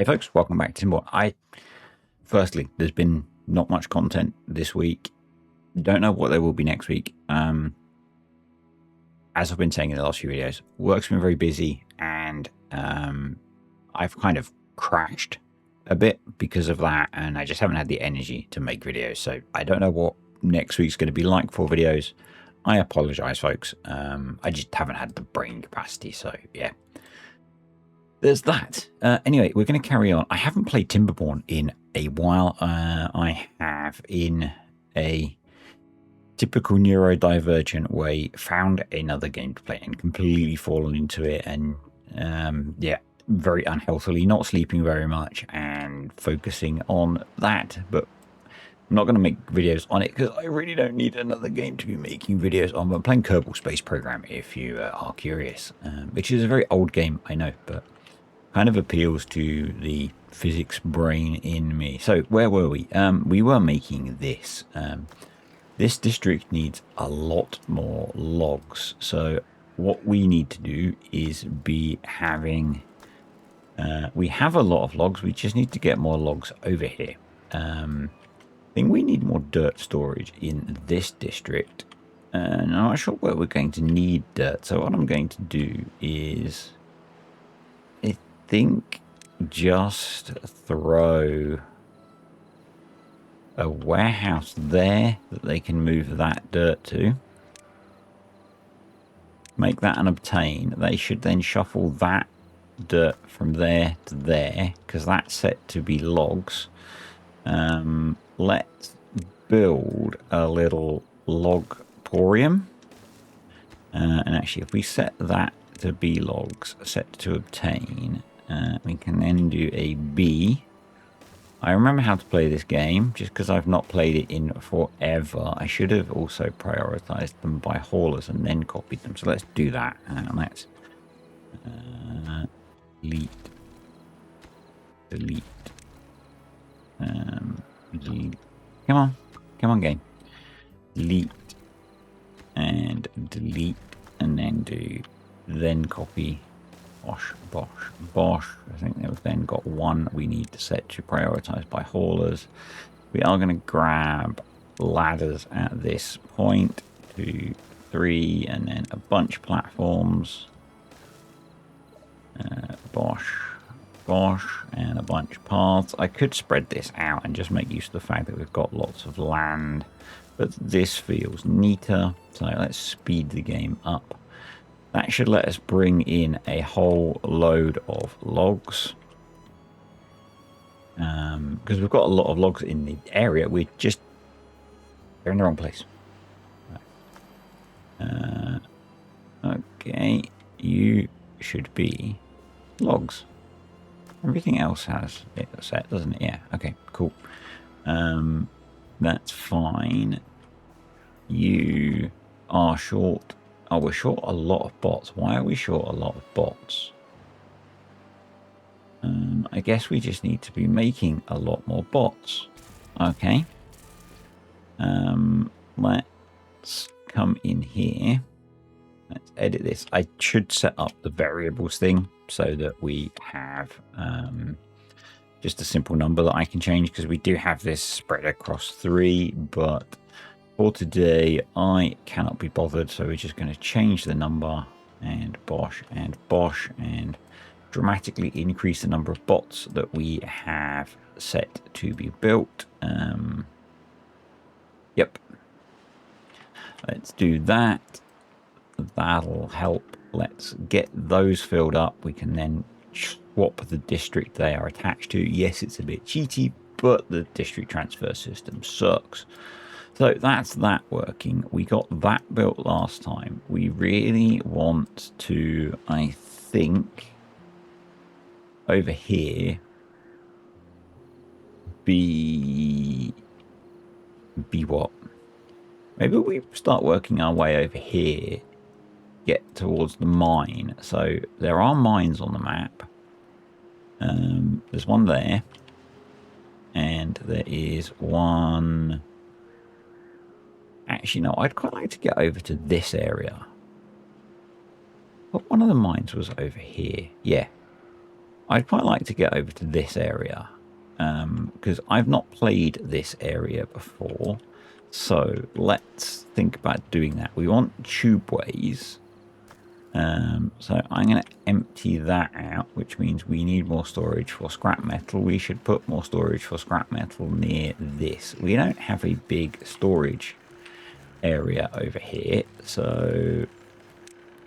Hey folks, welcome back to Timber. Firstly, there's been not much content this week. Don't know what there will be next week. As I've been saying in the last few videos, work's been very busy, and I've kind of crashed a bit because of that, and I just haven't had the energy to make videos. So I don't know what next week's going to be like for videos. I apologize, folks. I just haven't had the brain capacity. So yeah. There's that. Anyway, we're going to carry on. I haven't played Timberborn in a while. I have, in a typical neurodivergent way, found another game to play and completely fallen into it. And yeah, very unhealthily, not sleeping very much and focusing on that. But I'm not going to make videos on it because I really don't need another game to be making videos on. I'm playing Kerbal Space Program, if you are curious, which is a very old game, I know, but kind of appeals to the physics brain in me. So where were we? We were making this. This district needs a lot more logs. So what we need to do is be having... we have a lot of logs. We just need to get more logs over here. I think we need more dirt storage in this district. And I'm not sure where we're going to need dirt. So what I'm going to do is... think just throw a warehouse there that they can move that dirt to. Make that an obtain. They should then shuffle that dirt from there to there because that's set to be logs. Let's build a little logporium. And actually, if we set that to be logs, set to obtain, we can then do a B. I remember how to play this game, just because I've not played it in forever. I should have also prioritized them by haulers and then copied them. So let's do that. And let's delete. Delete. Come on, game. Delete and delete, and then copy. Bosh. I think we've then got one we need to set to prioritize by haulers. We are going to grab ladders at this point, 2, 3, and then a bunch of platforms. Bosh, and a bunch of paths. I could spread this out and just make use of the fact that we've got lots of land, but this feels neater. So let's speed the game up. That should let us bring in a whole load of logs. Because we've got a lot of logs in the area. They're in the wrong place. Okay, you should be logs. Everything else has it set, doesn't it? Yeah, okay, cool. That's fine. You are short. Oh, we're short a lot of bots. Why are we short a lot of bots? I guess we just need to be making a lot more bots. Okay. Let's come in here. Let's edit this. I should set up the variables thing so that we have just a simple number that I can change, because we do have this spread across 3, but for today, I cannot be bothered, so we're just going to change the number and bosh, and dramatically increase the number of bots that we have set to be built. Yep. Let's do that. That'll help. Let's get those filled up. We can then swap the district they are attached to. Yes, it's a bit cheaty, but the district transfer system sucks. So that's that working. We got that built last time. We really want to, I think, over here, be what? Maybe we start working our way over here, get towards the mine. So there are mines on the map. There's one there. And there is one... Actually, no, I'd quite like to get over to this area. But one of the mines was over here. Yeah. I'd quite like to get over to this area because I've not played this area before. So let's think about doing that. We want tubeways. So I'm going to empty that out, which means we need more storage for scrap metal. We should put more storage for scrap metal near this. We don't have a big storage area over here, so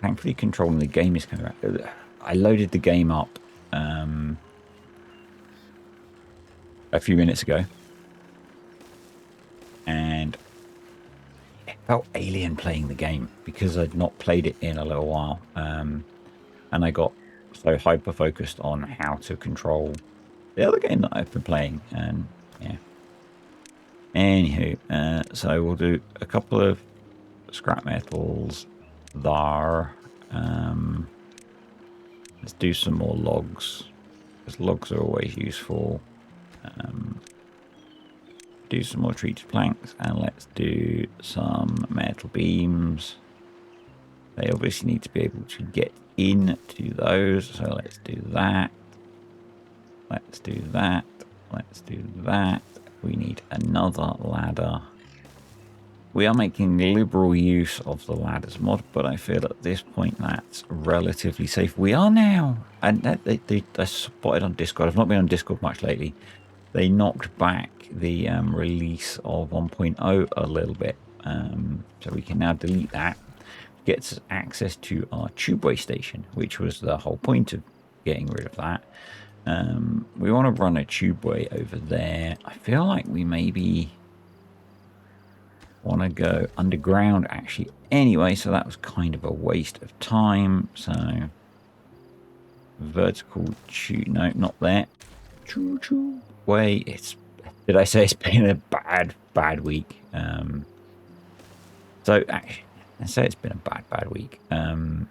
thankfully controlling the game is coming back. I loaded the game up a few minutes ago, and it felt alien playing the game because I'd not played it in a little while, and I got so hyper focused on how to control the other game that I've been playing, and yeah. Anywho, so we'll do a couple of scrap metals there. Let's do some more logs, because logs are always useful. Do some more treated planks, and let's do some metal beams. They obviously need to be able to get into those, so let's do that. Let's do that. Let's do that. We need another ladder. We are making liberal use of the ladders mod, but I feel at this point that's relatively safe. We are now, and they spotted on Discord. I've not been on Discord much lately. They knocked back the release of 1.0 a little bit, so we can now delete that. Gets access to our tubeway station, which was the whole point of getting rid of that. We want to run a tubeway over there. I feel like we maybe want to go underground actually anyway, so that was kind of a waste of time. So vertical tube, no, not there. Choo way. It's, did I say it's been a bad week? So actually, I say it's been a bad week. Not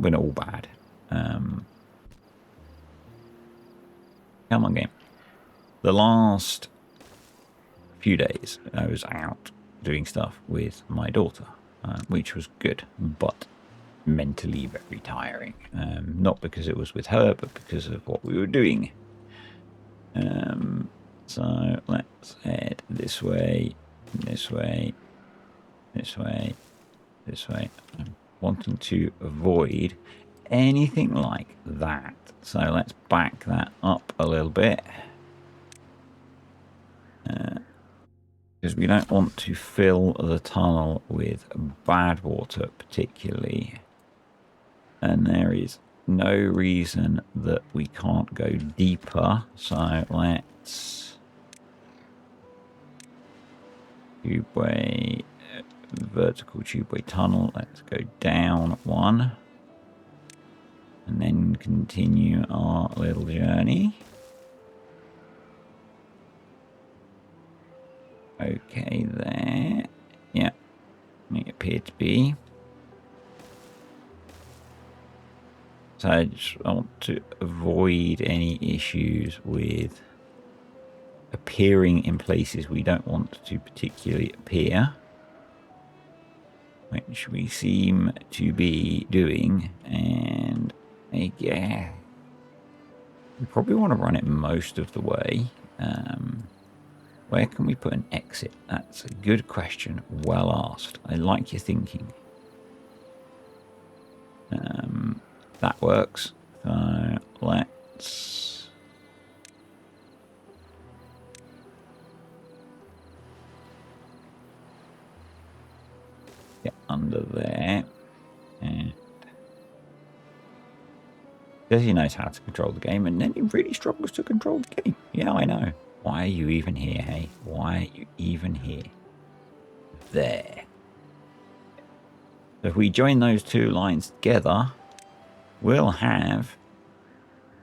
been all bad. Come on, game. The last few days I was out doing stuff with my daughter, which was good, but mentally very tiring. Not because it was with her, but because of what we were doing. So let's head this way, this way, this way, this way. I'm wanting to avoid anything like that. So let's back that up a little bit. Because we don't want to fill the tunnel with bad water particularly. And there is no reason that we can't go deeper. So let's tubeway, vertical tubeway tunnel. Let's go down one. And then continue our little journey. Okay, there. Yeah, it appeared to be. So I want to avoid any issues with appearing in places we don't want to particularly appear, which we seem to be doing. And yeah, we probably want to run it most of the way. Where can we put an exit? That's a good question. Well asked. I like your thinking. That works. So let's get under there. And because he knows how to control the game, and then he really struggles to control the game. Yeah, I know. Why are you even here, hey? Why are you even here? There. So if we join those two lines together, we'll have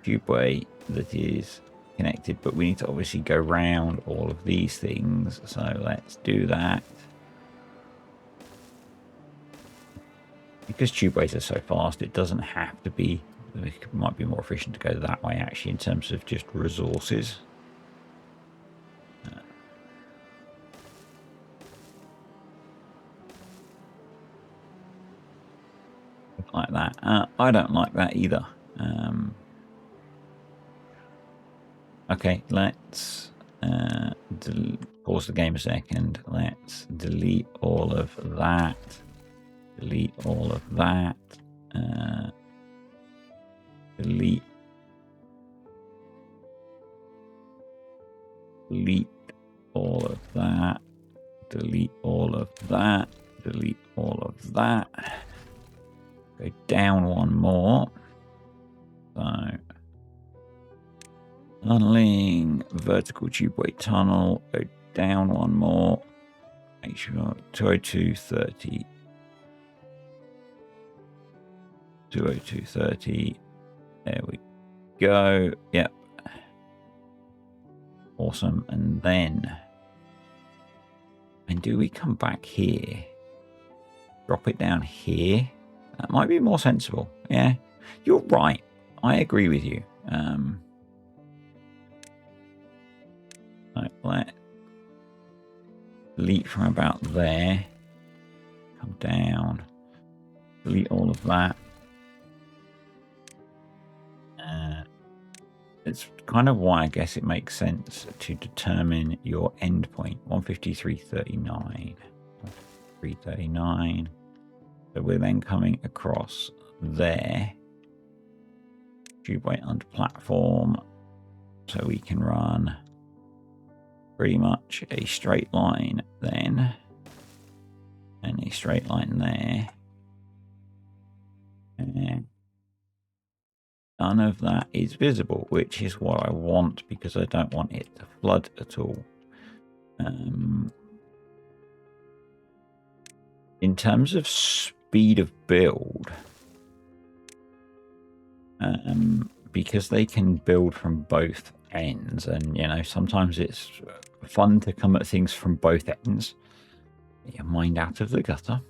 tubeway that is connected, but we need to obviously go round all of these things. So let's do that. Because tubeways are so fast, it doesn't have to be, it might be more efficient to go that way actually in terms of just resources. like that. I don't like that either. Okay, let's pause the game a second. Let's delete all of that. Delete all of that. Delete all of that. Delete all of that. Delete all of that. Go down one more. So, tunneling, vertical tubeway tunnel. Go down one more. Make sure 202.30. 202.30. There we go. Yep. Awesome. And then, do we come back here? Drop it down here? That might be more sensible. Yeah, you're right. I agree with you. Let delete from about there. Come down. Delete all of that. It's kind of why I guess it makes sense to determine your endpoint. 153.39. 339. So we're then coming across there. Tubeway under platform. So we can run pretty much a straight line then. And a straight line there. And none of that is visible, which is what I want because I don't want it to flood at all. In terms of speed of build, because they can build from both ends, and you know, sometimes it's fun to come at things from both ends. Get your mind out of the gutter.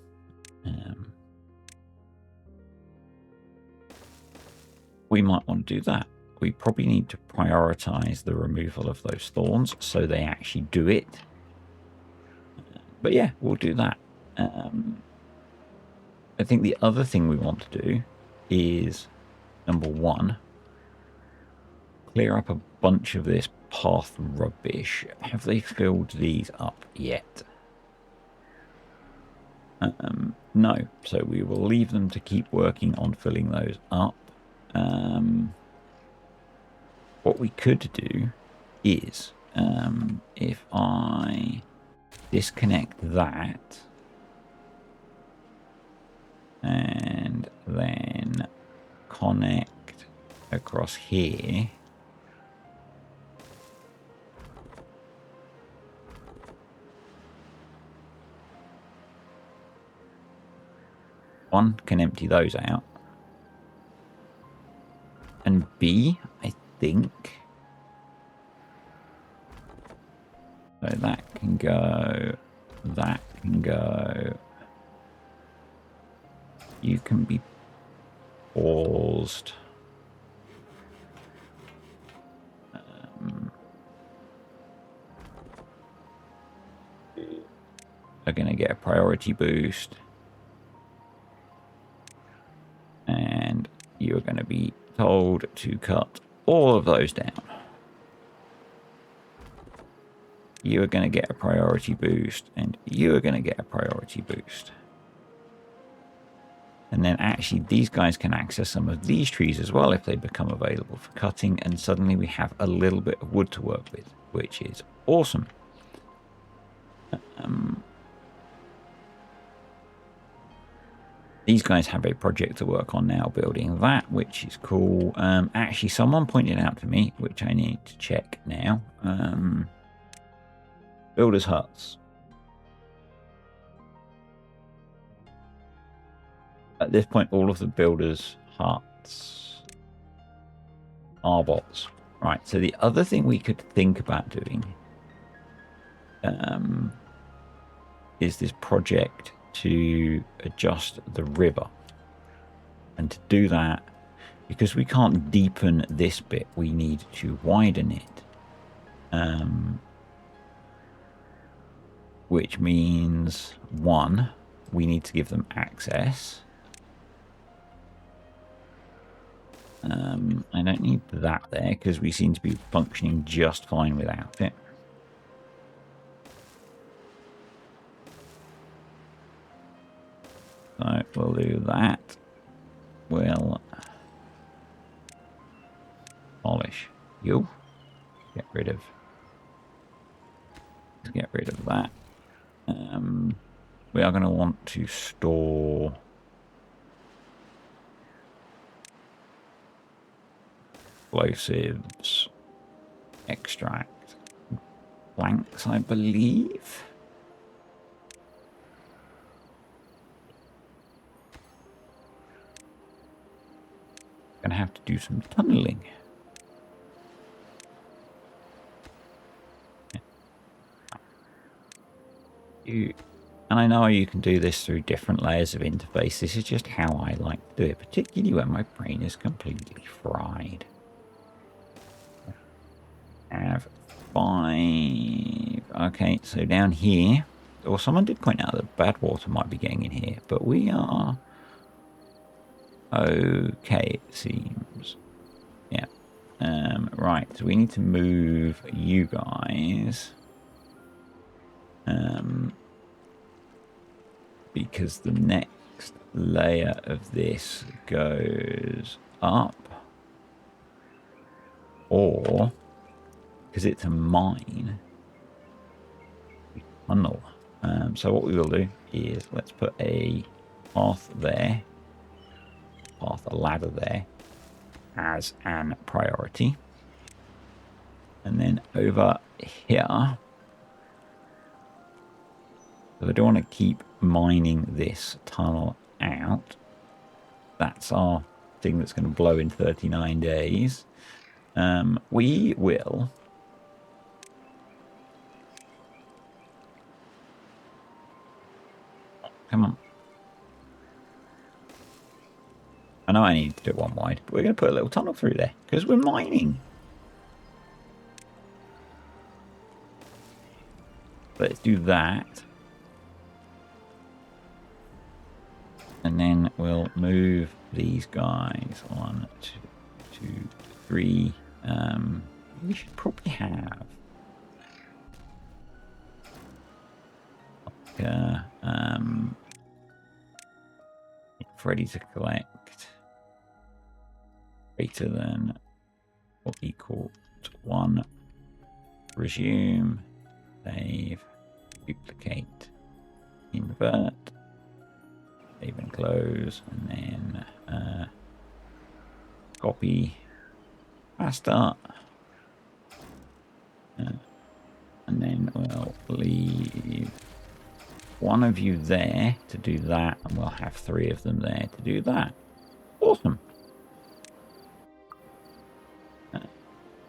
We might want to do that. We probably need to prioritize the removal of those thorns so they actually do it. But yeah, we'll do that. I think the other thing we want to do is, number one, clear up a bunch of this path rubbish. Have they filled these up yet? No. So we will leave them to keep working on filling those up. What we could do is, if I disconnect that and then connect across here, one can empty those out, and B, I think so that can go, that can go. You can be paused. Are going to get a priority boost. And you're going to be told to cut all of those down. You are going to get a priority boost, and you are going to get a priority boost. And then actually these guys can access some of these trees as well if they become available for cutting, and suddenly we have a little bit of wood to work with, which is awesome. These guys have a project to work on now, building that, which is cool. Actually, someone pointed out to me, which I need to check now. Builders' huts. At this point, all of the builders' huts are bots. Right, so the other thing we could think about doing is this project to adjust the river. And to do that, because we can't deepen this bit, we need to widen it. Which means, one, we need to give them access. I don't need that there because we seem to be functioning just fine without it. So we'll do that. We'll polish you. Get rid of that. We are going to want to store explosives, extract, planks, I believe. Going to have to do some tunneling. And I know you can do this through different layers of interface. This is just how I like to do it, particularly when my brain is completely fried. Have 5. Okay, so down here, or someone did point out that bad water might be getting in here, but we are okay, it seems. Yeah. Right, so we need to move you guys. Because the next layer of this goes up, or because it's a mine, tunnel. So what we will do is let's put a path there, a ladder there as an priority, and then over here. So I don't want to keep mining this tunnel out. That's our thing that's going to blow in 39 days. We will... Come on. I know I need to do it one wide, but we're going to put a little tunnel through there because we're mining. Let's do that. And then we'll move these guys 1, 2, 3. We should probably have ready to collect greater than or equal to 1. Resume, save, duplicate, invert. Save and close, and then copy, pasta, and then we'll leave 1 of you there to do that, and we'll have 3 of them there to do that. Awesome.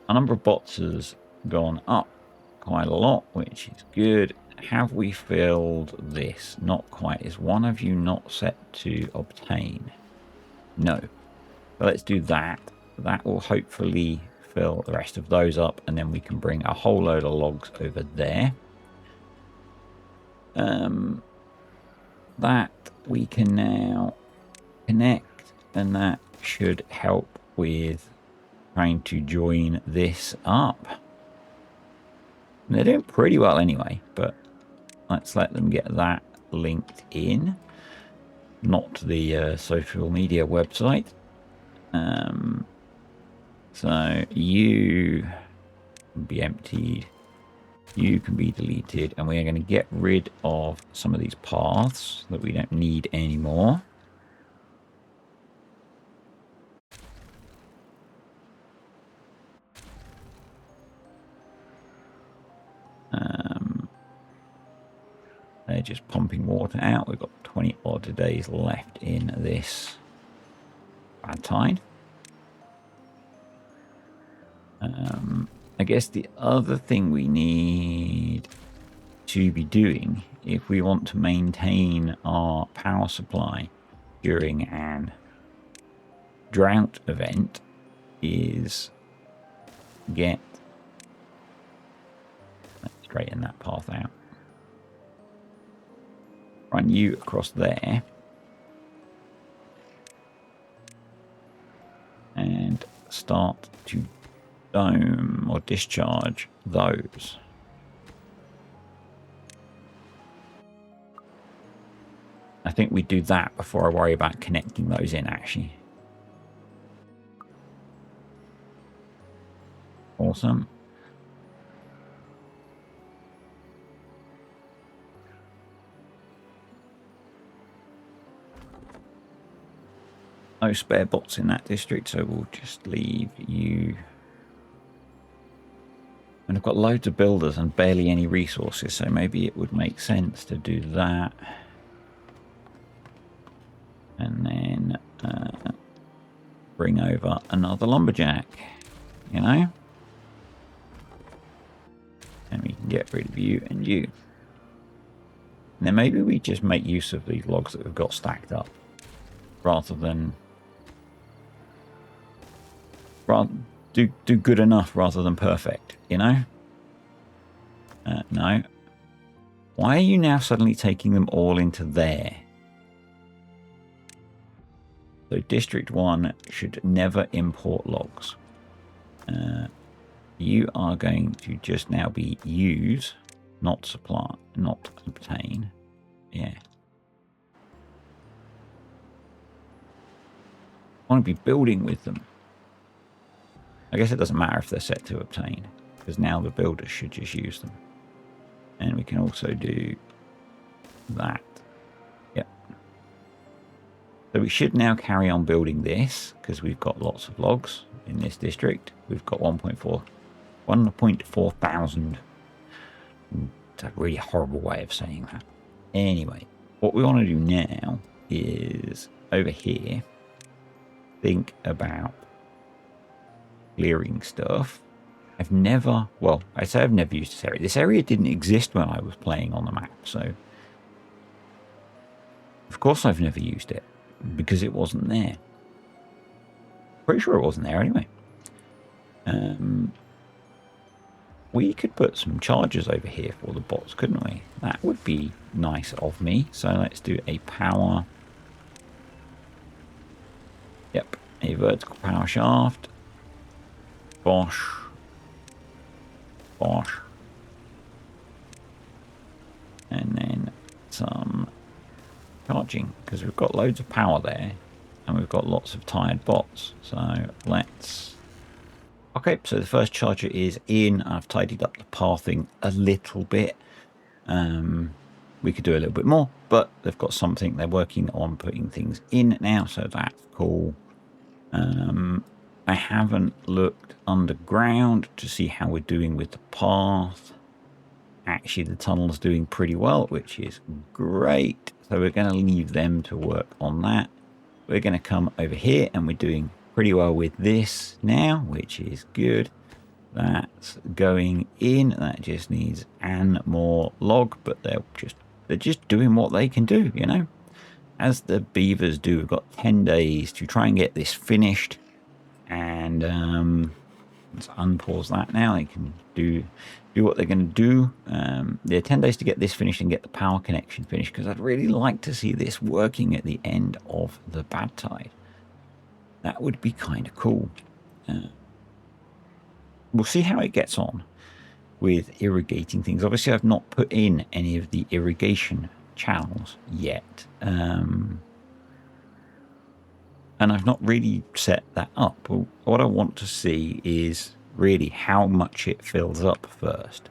A number of bots has gone up quite a lot, which is good. Have we filled this? Not quite. Is 1 of you not set to obtain? No. But let's do that. That will hopefully fill the rest of those up, and then we can bring a whole load of logs over there. That we can now connect, and that should help with trying to join this up. And they're doing pretty well anyway, but let's let them get that linked in, not the social media website. So you can be emptied, you can be deleted, and we are going to get rid of some of these paths that we don't need anymore. They're just pumping water out. We've got 20 odd days left in this bad tide. I guess the other thing we need to be doing if we want to maintain our power supply during an drought event is let's straighten that path out. Run you across there. And start to dome or discharge those. I think we do that before I worry about connecting those in, actually. Awesome. No spare bots in that district, so we'll just leave you. And I've got loads of builders and barely any resources, so maybe it would make sense to do that. And then bring over another lumberjack, you know? And we can get rid of you and you. And then maybe we just make use of these logs that we've got stacked up, rather than do good enough rather than perfect, you know? No. Why are you now suddenly taking them all into there? So District 1 should never import logs. You are going to just now be use, not supply, not obtain. Yeah. I want to be building with them. I guess it doesn't matter if they're set to obtain, because now the builders should just use them. And we can also do that. Yep. So we should now carry on building this, because we've got lots of logs in this district. We've got 1.4 thousand. It's a really horrible way of saying that. Anyway, what we want to do now is over here, think about clearing stuff. I've never, well, I say I've never used this area. This area didn't exist when I was playing on the map, so of course I've never used it because it wasn't there. Pretty sure it wasn't there anyway. We could put some chargers over here for the bots, couldn't we? That would be nice of me. So let's do a power. Yep, a vertical power shaft. Bosh. Bosh. And then some charging, because we've got loads of power there and we've got lots of tired bots. So let's... Okay, so the first charger is in. I've tidied up the pathing a little bit. We could do a little bit more, but they've got something. They're working on putting things in now, so that's cool. I haven't looked underground to see how we're doing with the path. Actually, the tunnel's doing pretty well, which is great. So we're going to leave them to work on that. We're going to come over here, and we're doing pretty well with this now, which is good. That's going in. That just needs an more log, but they're just doing what they can do, you know, as the beavers do. We've got 10 days to try and get this finished, and let's unpause that now. They can do what they're going to do. They're 10 days to get this finished and get the power connection finished, because I'd really like to see this working at the end of the bad tide. That would be kind of cool. We'll see how it gets on with irrigating things. Obviously, I've not put in any of the irrigation channels yet. And I've not really set that up. What I want to see is really how much it fills up first,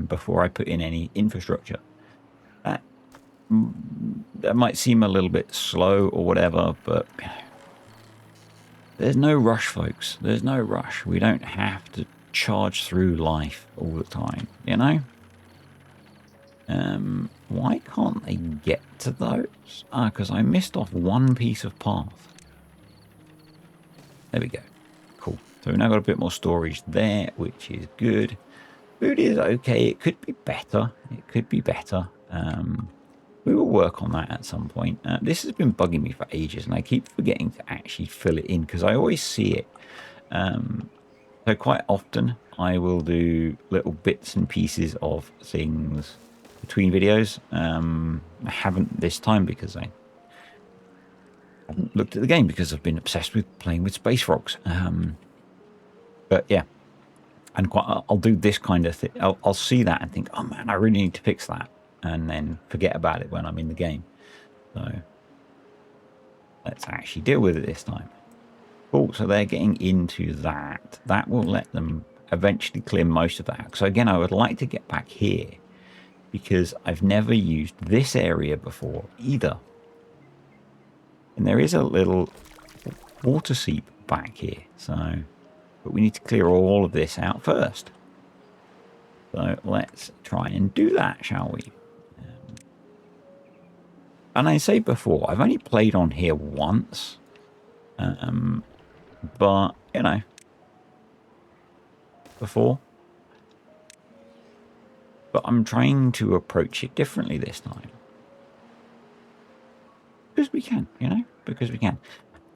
before I put in any infrastructure. That might seem a little bit slow or whatever, but there's no rush, folks. There's no rush. We don't have to charge through life all the time, you know? Why can't they get to those? Because I missed off one piece of path. There we go. Cool. So we've now got a bit more storage there, which is good. Food is okay. It could be better. It could be better. We will work on that at some point. This has been bugging me for ages, and I keep forgetting to actually fill it in because I always see it. So quite often I will do little bits and pieces of things between videos. I haven't this time because I haven't looked at the game, because I've been obsessed with playing with space frogs. But yeah, and I'll do this kind of thing. I'll see that and think, oh man, I really need to fix that, and then forget about it when I'm in the game. So let's actually deal with it this time. Cool. So they're getting into that. That will let them eventually clear most of that. So again, I would like to get back here because I've never used this area before either. And there is a little water seep back here. So, but we need to clear all of this out first. So let's try and do that, shall we? And I say before, I've only played on here once. But, you know, before. But I'm trying to approach it differently this time. Because we can, you know, because we can.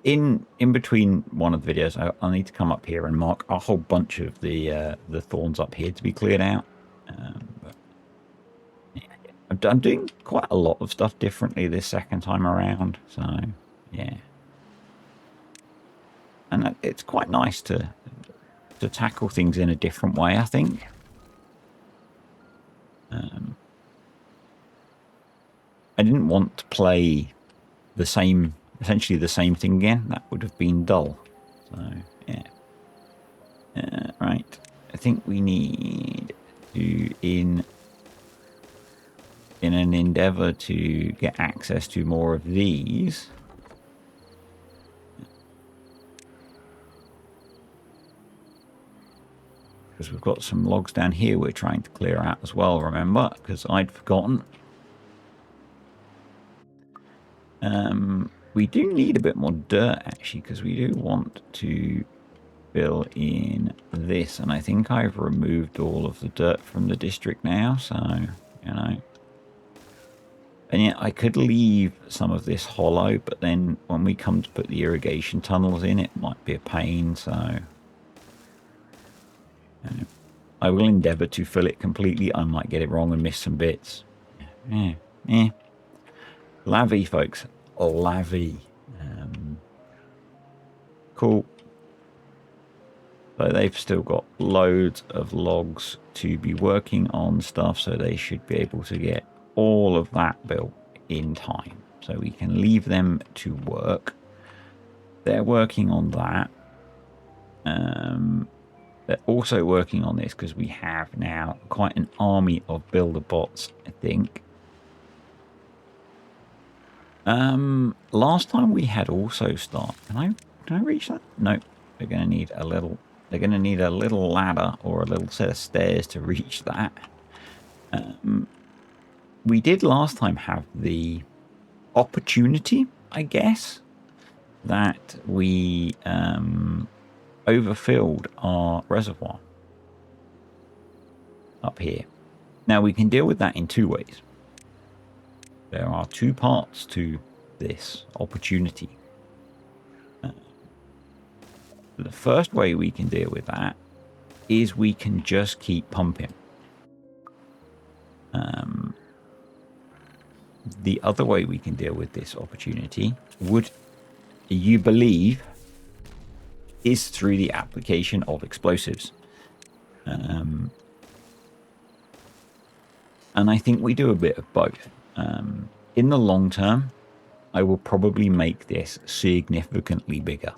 In between one of the videos, I'll need to come up here and mark a whole bunch of the thorns up here to be cleared out. But yeah, I'm doing quite a lot of stuff differently this second time around. So, yeah. And it's quite nice to tackle things in a different way, I think. I didn't want to play the same, essentially the same thing again. That would have been dull. So, yeah. Right. I think we need to, in an endeavor to get access to more of these, because we've got some logs down here we're trying to clear out as well, remember, because I'd forgotten. We do need a bit more dirt, actually, because we do want to fill in this, and I think I've removed all of the dirt from the district now, so, you know. And yeah, I could leave some of this hollow, but then when we come to put the irrigation tunnels in, it might be a pain, so... You know, I will endeavour to fill it completely. I might get it wrong and miss some bits. Yeah. Lavy, folks. Lavy. Cool. So they've still got loads of logs to be working on stuff, so they should be able to get all of that built in time. So we can leave them to work. They're working on that. They're also working on this because we have now quite an army of builder bots, I think. Last time we had also started. Can I reach that? No. They're going to need a little. They're going to need a little ladder or a little set of stairs to reach that. We did last time have the opportunity, I guess, that we overfilled our reservoir up here. Now we can deal with that in two ways. There are two parts to this opportunity. The first way we can deal with that is we can just keep pumping. The other way we can deal with this opportunity, would you believe, is through the application of explosives. And I think we do a bit of both. In the long term, I will probably make this significantly bigger.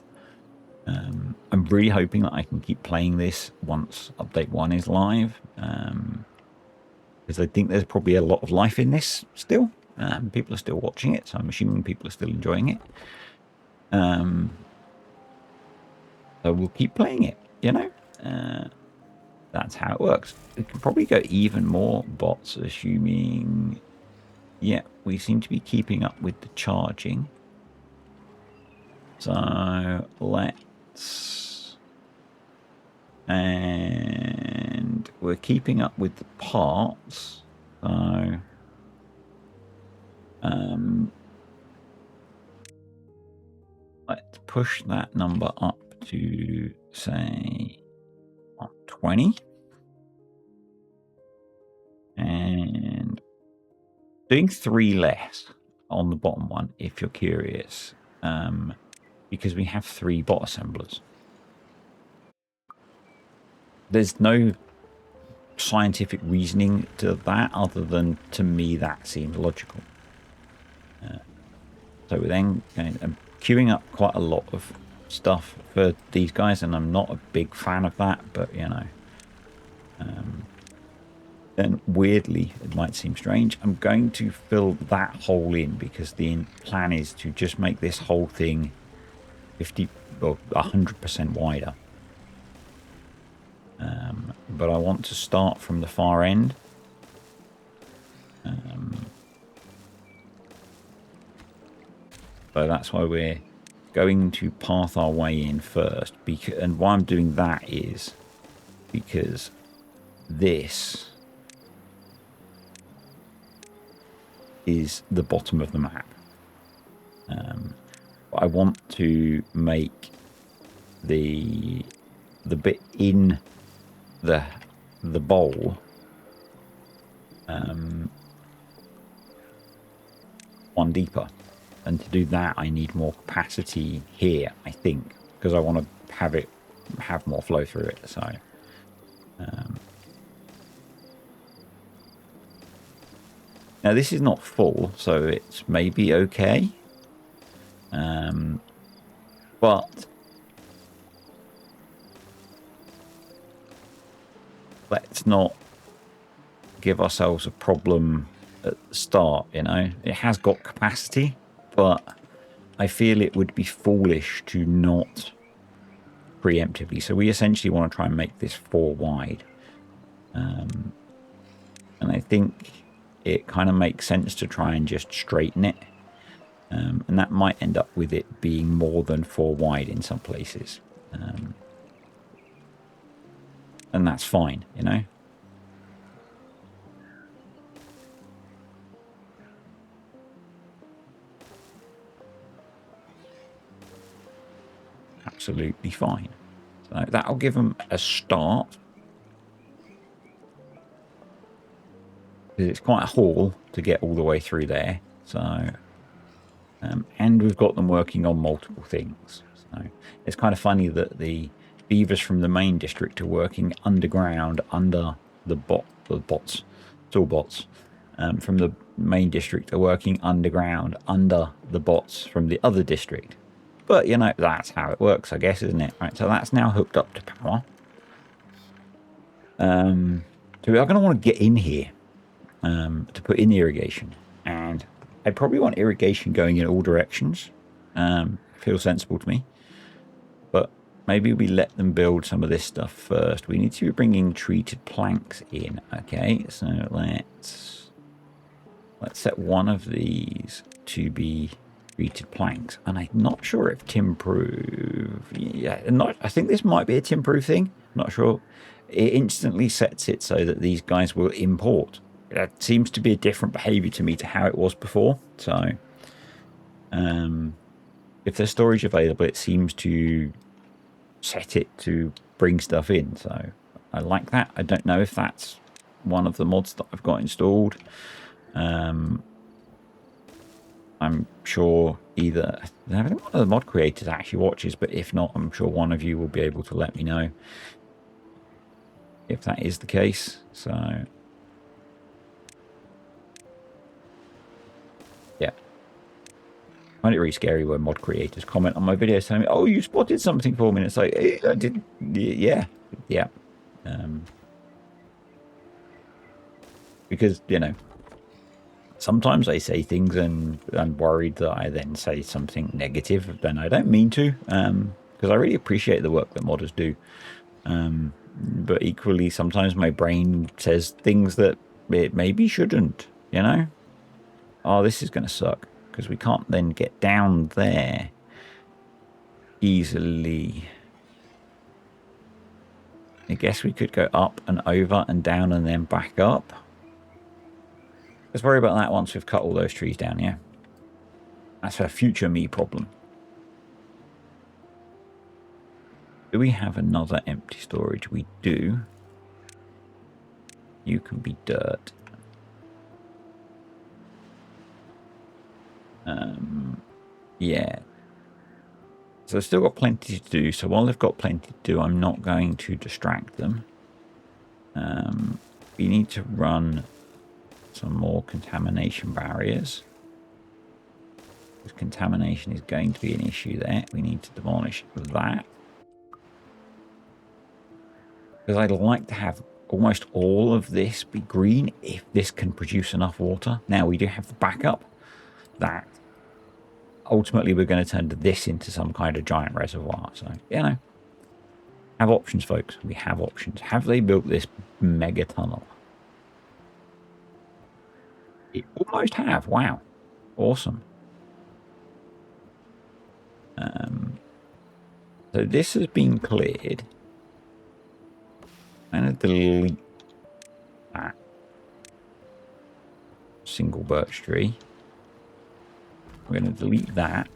I'm really hoping that I can keep playing this once update 1 is live, because I think there's probably a lot of life in this still. People are still watching it, so I'm assuming people are still enjoying it. So we'll keep playing it, you know. That's how it works. We can probably go even more bots, assuming... Yeah, we seem to be keeping up with the charging. So let's... And we're keeping up with the parts. So... let's push that number up to, say, 20. And doing 3 less on the bottom one, if you're curious, because we have 3 bot assemblers. there's no scientific reasoning to that other than, to me, that seems logical. So we're then I'm queuing up quite a lot of stuff for these guys, and I'm not a big fan of that, but you know. Then weirdly, it might seem strange, I'm going to fill that hole in because the plan is to just make this whole thing 50 or 100% wider. But I want to start from the far end. So that's why we're going to path our way in first. And why I'm doing that is because this is the bottom of the map. I want to make the bit in the bowl one deeper, and to do that I need more capacity here, I think, because I want to have more flow through it. So now this is not full, so it's maybe okay, but let's not give ourselves a problem at the start. You know, it has got capacity, but I feel it would be foolish to not preemptively. So we essentially want to try and make this 4 wide, and I think it kind of makes sense to try and just straighten it, and that might end up with it being more than 4 wide in some places, and that's fine, you know. Absolutely fine. So that'll give them a start. It's quite a haul to get all the way through there. So, and we've got them working on multiple things. So it's kind of funny that the beavers from the main district are working underground under the bots, from the main district are working underground under the bots from the other district. But, you know, that's how it works, I guess, isn't it? Right, so that's now hooked up to power. So we are going to want to get in here to put in the irrigation. And I probably want irrigation going in all directions. Feels sensible to me. But maybe we let them build some of this stuff first. We need to be bringing treated planks in. Okay, so let's set one of these to be treated planks, and I'm not sure if timber-proof. Yeah, I think this might be a timber-proof thing. I'm not sure. It instantly sets it so that these guys will import. That seems to be a different behavior to me to how it was before. So, if there's storage available, it seems to set it to bring stuff in. So, I like that. I don't know if that's one of the mods that I've got installed. I'm sure I think one of the mod creators actually watches, but if not, I'm sure one of you will be able to let me know if that is the case. So, yeah. I find it really scary when mod creators comment on my videos telling me, oh, you spotted something for me. And it's like, hey, I did. Yeah. Because, you know, sometimes I say things and I'm worried that I then say something negative, then I don't mean to, because I really appreciate the work that modders do. But equally, sometimes my brain says things that it maybe shouldn't, you know? Oh, this is going to suck, because we can't then get down there easily. I guess we could go up and over and down and then back up. Let's worry about that once we've cut all those trees down, yeah? That's a future me problem. Do we have another empty storage? We do. You can be dirt. Yeah. So they've still got plenty to do. So while they've got plenty to do, I'm not going to distract them. We need to run some more contamination barriers. Because contamination is going to be an issue there. We need to demolish that. Because I'd like to have almost all of this be green if this can produce enough water. Now we do have the backup that ultimately we're going to turn this into some kind of giant reservoir. So, you know, have options, folks. We have options. Have they built this mega tunnel? It almost have. Wow. Awesome. So this has been cleared. I'm going to delete that single birch tree. We're going to delete that.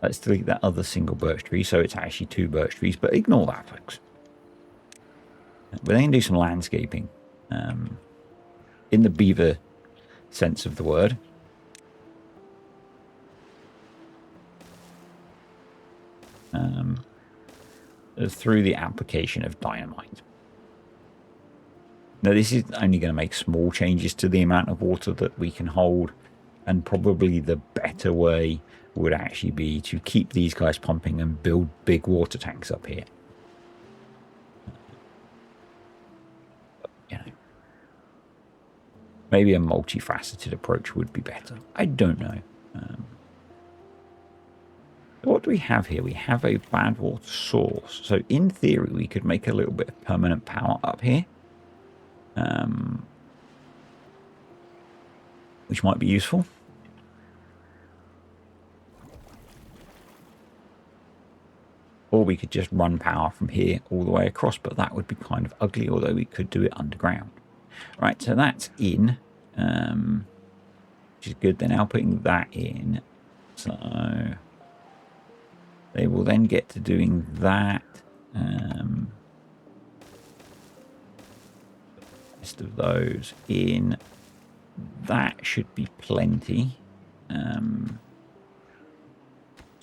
Let's delete that other single birch tree, so it's actually 2 birch trees, but ignore that, folks. We're going to do some landscaping. In the beaver sense of the word. Through the application of dynamite. Now, this is only going to make small changes to the amount of water that we can hold, and probably the better way would actually be to keep these guys pumping and build big water tanks up here. You know, maybe a multifaceted approach would be better. I don't know. What do we have here? We have a bad water source. So in theory, we could make a little bit of permanent power up here. Which might be useful. Or we could just run power from here all the way across, but that would be kind of ugly, although we could do it underground. Right, so that's in, which is good. They're now putting that in. So they will then get to doing that. Rest of those in. That should be plenty.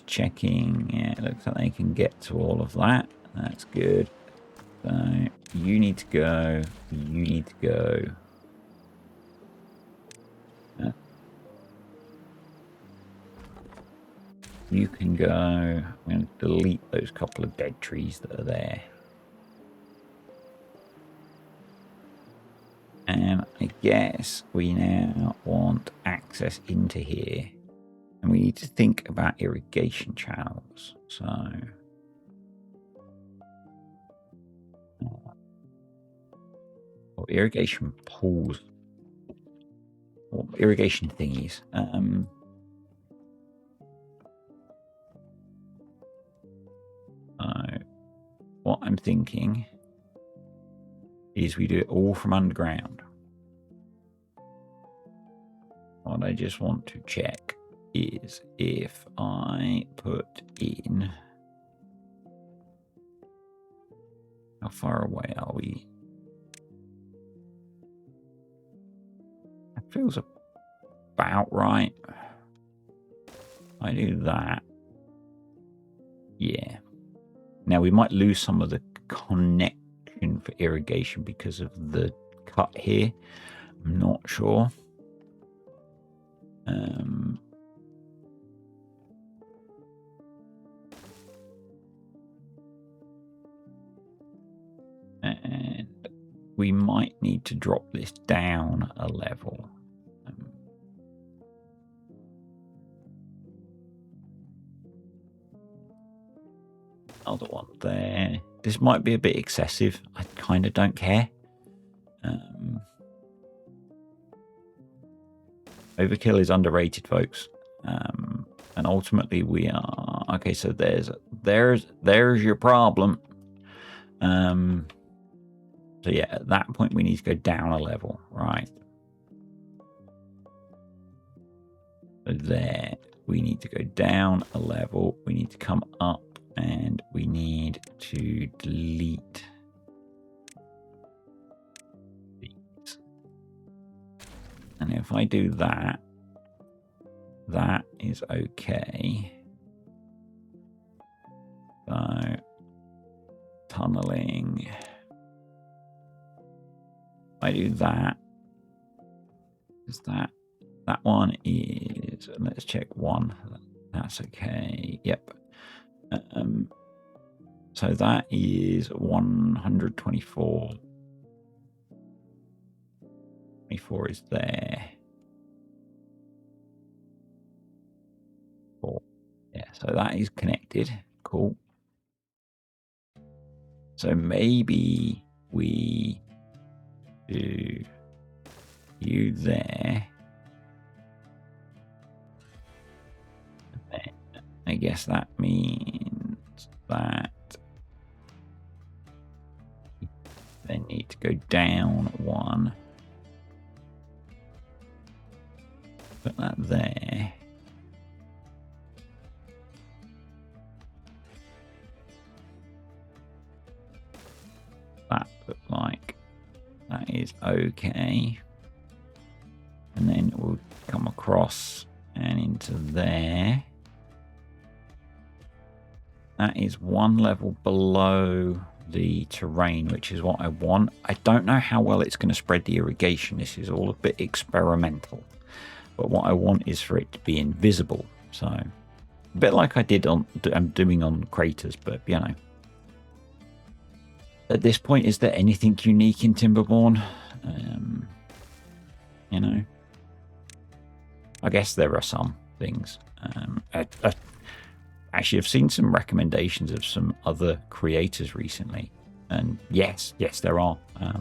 Checking. Yeah, it looks like they can get to all of that. That's good. So you need to go. You need to go. You can go. I'm going to delete those couple of dead trees that are there. And I guess we now want access into here. And we need to think about irrigation channels. So, or irrigation pools. Or irrigation thingies. What I'm thinking is we do it all from underground. What I just want to check is if I put in, how far away are we? That feels about right. I do that. Yeah. Now we might lose some of the connection for irrigation because of the cut here. I'm not sure. And we might need to drop this down a level. Another one there. This might be a bit excessive. I kind of don't care. Overkill is underrated, folks. And ultimately we are okay. So there's your problem. So yeah, at that point we need to go down a level, right? So there, we need to go down a level. We need to come up, and we need to delete these. And if I do that, that is okay. So tunneling I do that, is that one is, let's check one. That's okay. Yep. So that is 124. 24 is there. 4. Yeah, so that is connected. Cool. So maybe we do you there. I guess that means that they need to go down 1. Put that there. That looks like that is okay. And then we'll come across and into there. That is 1 level below the terrain, which is what I want. I don't know how well it's going to spread the irrigation. This is all a bit experimental. But what I want is for it to be invisible. So, a bit like I did on, I'm doing on craters, but you know. At this point, is there anything unique in Timberborn? You know, I guess there are some things. Actually, I've seen some recommendations of some other creators recently, and yes, there are. I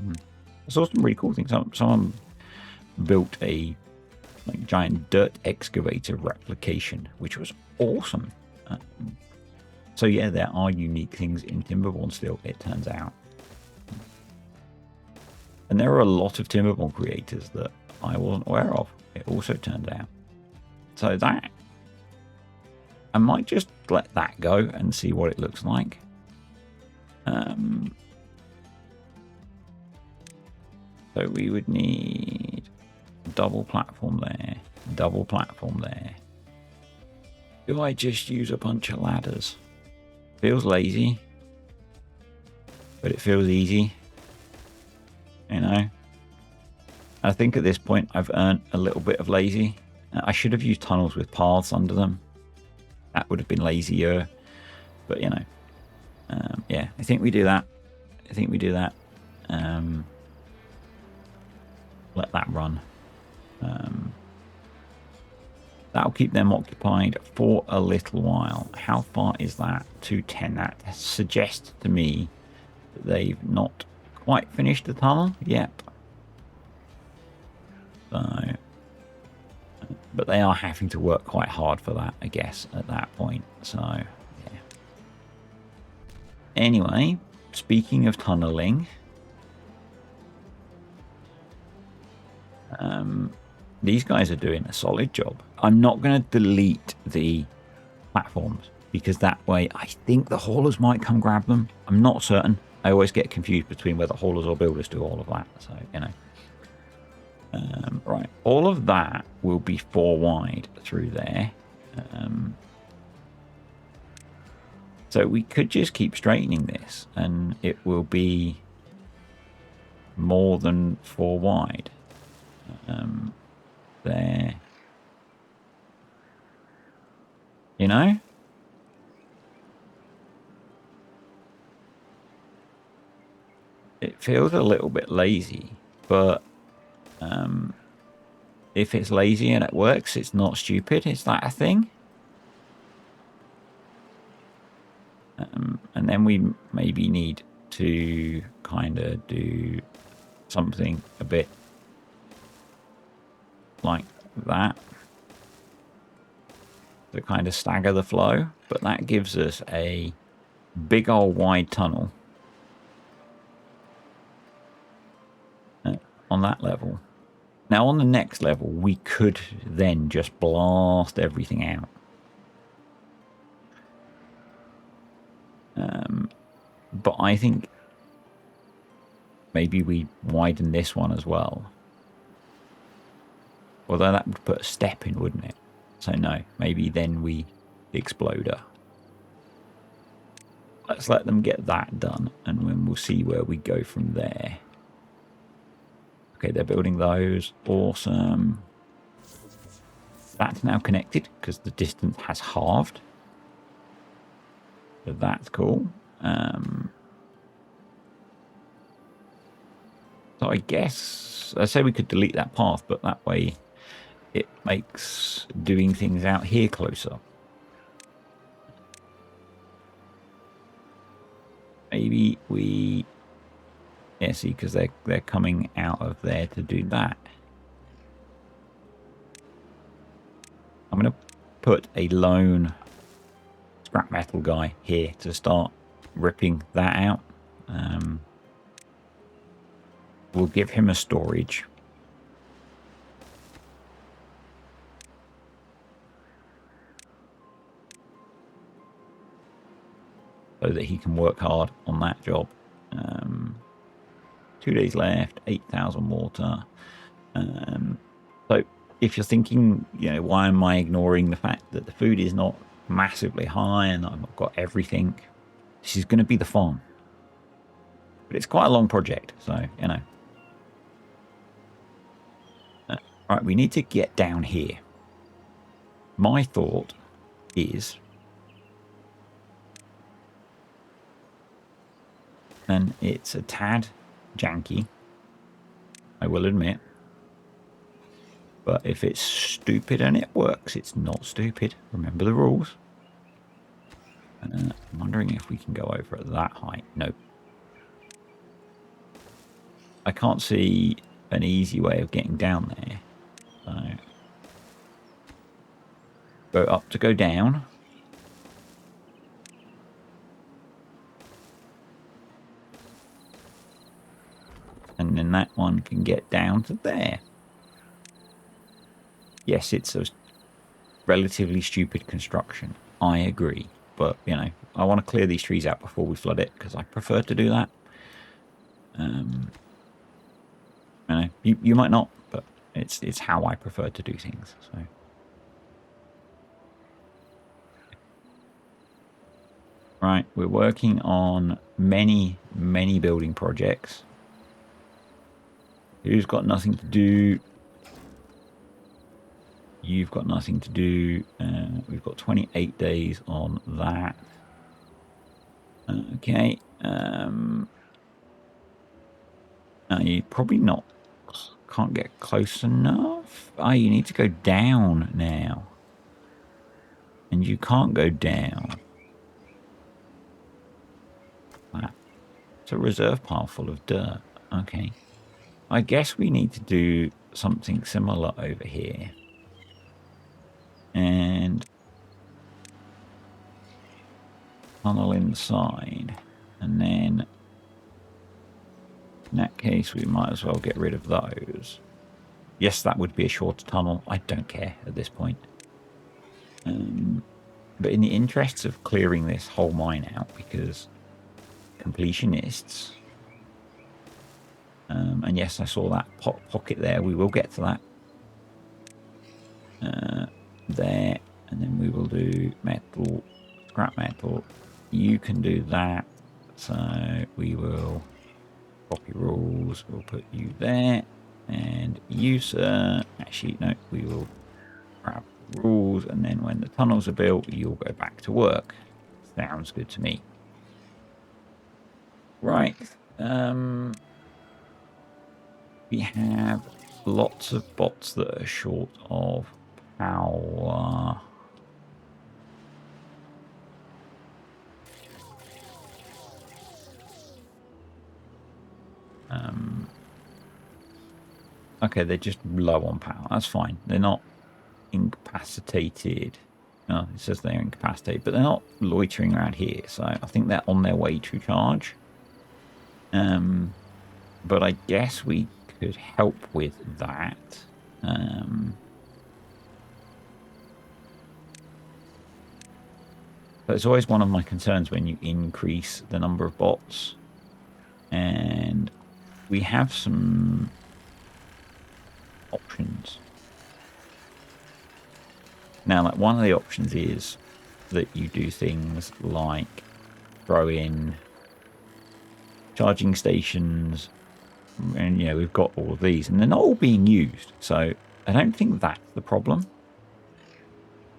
saw some really cool things. Someone built a giant dirt excavator replication, which was awesome. So yeah, there are unique things in Timberborn still, it turns out. And there are a lot of Timberborn creators that I wasn't aware of, it also turned out. So that, I might just let that go and see what it looks like. So we would need a double platform there, double platform there. Do I just use a bunch of ladders? Feels lazy, but it feels easy. You know, I think at this point I've earned a little bit of lazy. I should have used tunnels with paths under them. That would have been lazier, but you know, yeah, I think we do that. I think we do that. Let that run. That'll keep them occupied for a little while. How far is that? 210. That suggests to me that they've not quite finished the tunnel yet. So, but they are having to work quite hard for that, I guess, at that point. So, yeah. Anyway, speaking of tunneling, these guys are doing a solid job. I'm not going to delete the platforms because that way I think the haulers might come grab them. I'm not certain. I always get confused between whether haulers or builders do all of that. So, you know. Right, all of that will be 4 wide through there. So we could just keep straightening this and it will be more than 4 wide. There. You know? It feels a little bit lazy, but if it's lazy and it works, it's not stupid. Is that a thing? And then we maybe need to kind of do something a bit like that to kind of stagger the flow, but that gives us a big old wide tunnel on that level. Now on the next level we could then just blast everything out, but I think maybe we widen this one as well. Although that would put a step in, wouldn't it? So no, maybe then the exploder. Let's let them get that done, and then we'll see where we go from there. Okay, they're building those. Awesome. That's now connected because the distance has halved. So that's cool. So I guess I say we could delete that path, but that way it makes doing things out here closer. Maybe we, yeah, see, because they're coming out of there to do that. I'm going to put a lone scrap metal guy here to start ripping that out. We'll give him a storage. So that he can work hard on that job. 2 days left, 8,000 water. So if you're thinking, you know, why am I ignoring the fact that the food is not massively high and I've not got everything, this is going to be the farm. But it's quite a long project, so, you know. Right, we need to get down here. My thought is, and it's a tad janky, I will admit. But if it's stupid and it works, it's not stupid. Remember the rules. I'm wondering if we can go over at that height. No. I can't see an easy way of getting down there. So go up to go down. And then that one can get down to there. Yes, it's a relatively stupid construction. I agree. But, you know, I want to clear these trees out before we flood it because I prefer to do that. You know, you might not, but it's how I prefer to do things. So. Right, we're working on many building projects. Who's got nothing to do? You've got nothing to do. We've got 28 days on that. Okay. You probably not. Can't get close enough. Oh, you need to go down now. And you can't go down. It's a reserve pile full of dirt. Okay. I guess we need to do something similar over here. And tunnel inside. And then in that case, we might as well get rid of those. Yes, that would be a shorter tunnel. I don't care at this point. But in the interests of clearing this whole mine out, because completionists... and yes, I saw that pocket there. We will get to that. There. And then we will do metal, scrap metal. You can do that. So we will copy rules. We'll put you there. And you, sir. Actually, no, we will grab rules. And then when the tunnels are built, you'll go back to work. Sounds good to me. Right. We have lots of bots that are short of power. Okay, they're just low on power. That's fine. They're not incapacitated. No, it says they're incapacitated, but they're not loitering around here. So I think they're on their way to charge. But I guess we could help with that. But it's always one of my concerns when you increase the number of bots. And we have some options. Now, like, one of the options is that you do things like throw in charging stations And, we've got all of these, and they're not all being used. So I don't think that's the problem.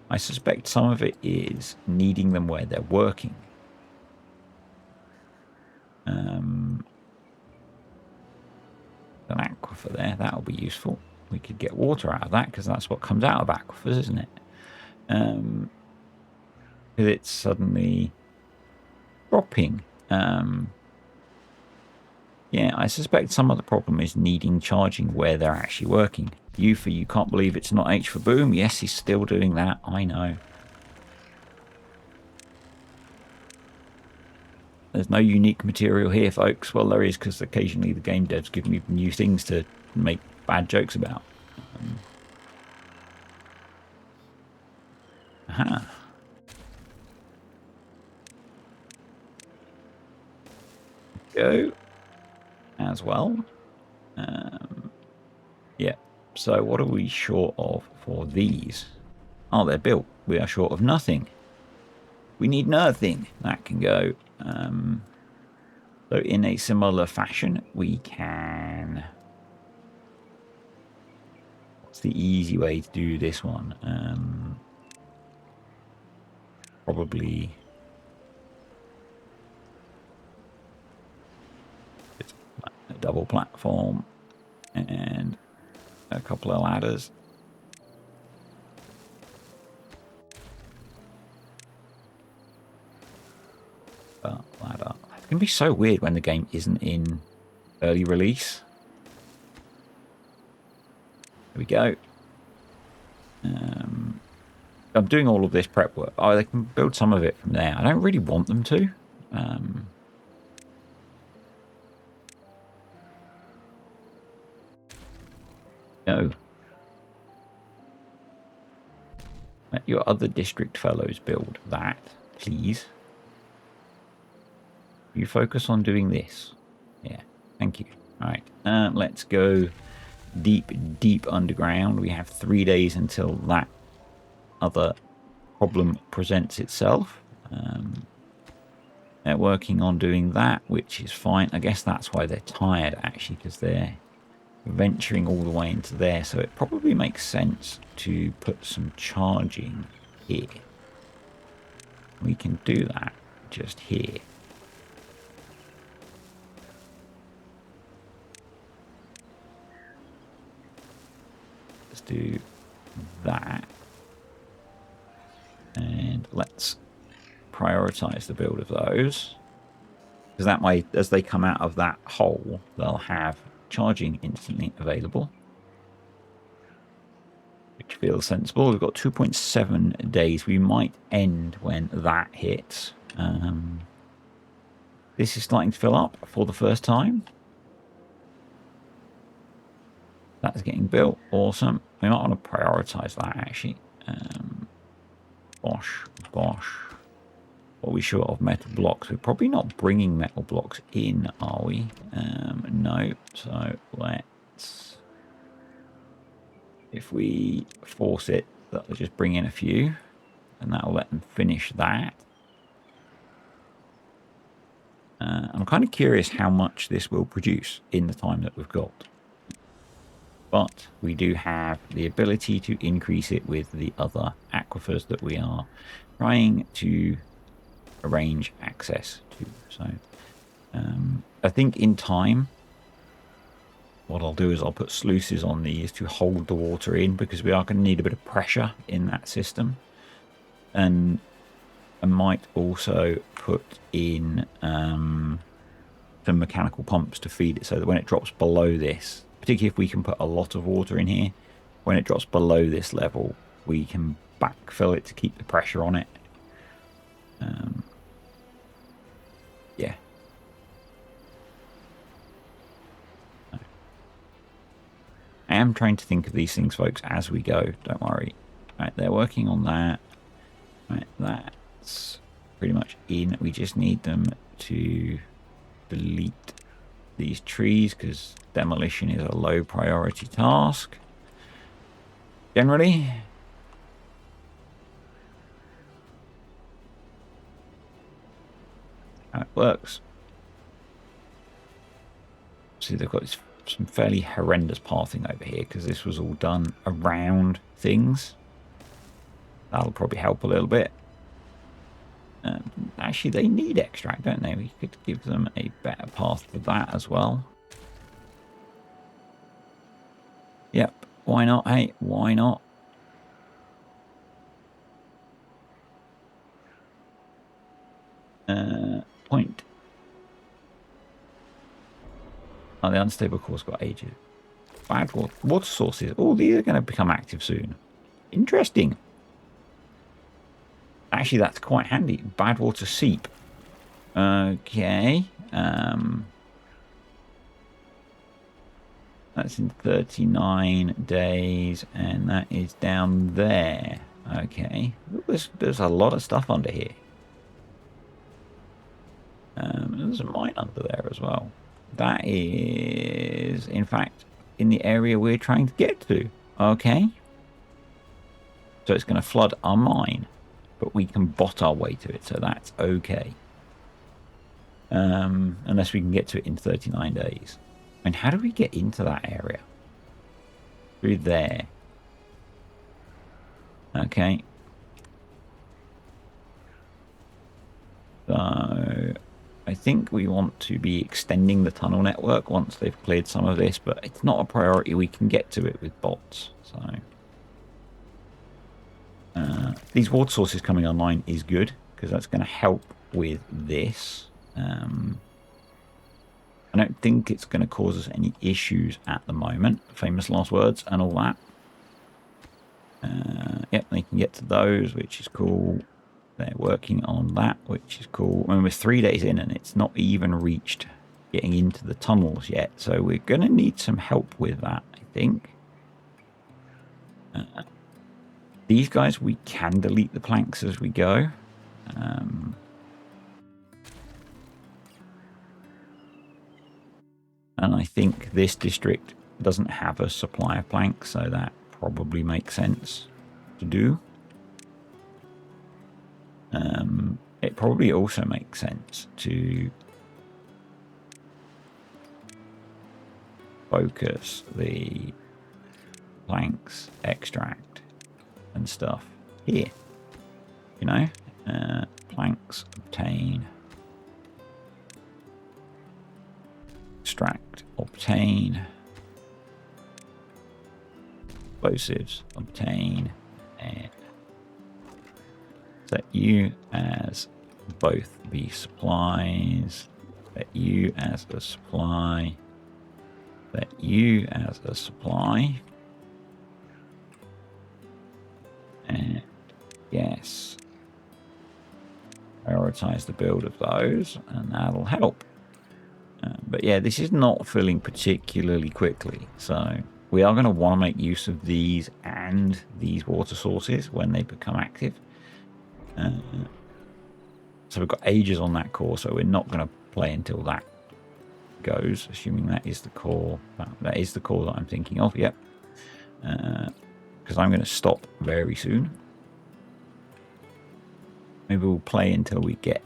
I suspect some of it is needing them where they're working. An aquifer there, that'll be useful. We could get water out of that because that's what comes out of aquifers, isn't it? Because it's suddenly dropping. Yeah, I suspect some of the problem is needing charging where they're actually working. You can't believe it's not H for boom. Yes, he's still doing that. I know. There's no unique material here, folks. Well, there is, because occasionally the game devs give me new things to make bad jokes about. Aha. Go. As well. Yeah. So what are we short of for these? Oh, they're built. We are short of nothing. We need nothing. That can go. So in a similar fashion, we can... What's the easy way to do this one? Probably... a double platform and a couple of ladders. Ladder. It can be so weird when the game isn't in early release. There we go. I'm doing all of this prep work. Oh, they can build some of it from there. I don't really want them to. No. Let your other district fellows build that, please. You focus on doing this. Yeah, thank you. All right, let's go deep underground. We have 3 days until that other problem presents itself. They're working on doing that, which is fine. I guess that's why they're tired, actually, because they're venturing all the way into there. So it probably makes sense to put some charging here. We can do that just here. Let's do that. And let's prioritize the build of those. Because that way, as they come out of that hole, they'll have charging instantly available. Which feels sensible. We've got 2.7 days. We might end when that hits. This is starting to fill up for the first time. That's getting built. Awesome. We might want to prioritize that, actually. Bosh. What are we short of? Metal blocks. We're probably not bringing metal blocks in, are we? No. So let's... If we force it, that'll just bring in a few. And that'll let them finish that. I'm kind of curious how much this will produce in the time that we've got. But we do have the ability to increase it with the other aquifers that we are trying to arrange access to. So I think in time, what I'll do is I'll put sluices on these to hold the water in, because we are going to need a bit of pressure in that system. And I might also put in some mechanical pumps to feed it, so that when it drops below this, particularly if we can put a lot of water in here, when it drops below this level, we can backfill it to keep the pressure on it. Yeah. I am trying to think of these things, folks, as we go. Don't worry. Right, they're working on that. Right, that's pretty much in. We just need them to delete these trees, because demolition is a low priority task. Generally. How it works. See, they've got this some fairly horrendous pathing over here because this was all done around things. That'll probably help a little bit. Actually, they need extract, don't they? We could give them a better path for that as well. Yep, why not? Hey, why not? Point. Oh, the unstable core's got ages. Bad water sources. Oh, these are going to become active soon. Interesting. Actually, that's quite handy. Bad water seep. Okay. That's in 39 days, and that is down there. Okay. There's a lot of stuff under here. There's a mine under there as well. That is, in fact, in the area we're trying to get to. Okay. So it's going to flood our mine, but we can bot our way to it, so that's okay. Unless we can get to it in 39 days. And how do we get into that area? Through there. Okay. So I think we want to be extending the tunnel network once they've cleared some of this, but it's not a priority. We can get to it with bots. So these water sources coming online is good because that's going to help with this. I don't think it's going to cause us any issues at the moment. Famous last words and all that. Yep, they can get to those, which is cool. They're working on that, which is cool. I mean, we're 3 days in and it's not even reached getting into the tunnels yet. So we're going to need some help with that, I think. These guys, we can delete the planks as we go. And I think this district doesn't have a supply of planks, so that probably makes sense to do. It probably also makes sense to focus the planks extract and stuff here. You know, planks obtain, extract obtain, explosives obtain, and set you as both the supplies, set you as a supply, set you as a supply, and yes, prioritize the build of those, and that'll help. But yeah, this is not filling particularly quickly, so we are going to want to make use of these and these water sources when they become active. So we've got ages on that core, so we're not going to play until that goes, assuming that is the core. That is the core that I'm thinking of, yep. Because I'm going to stop very soon. Maybe we'll play until we get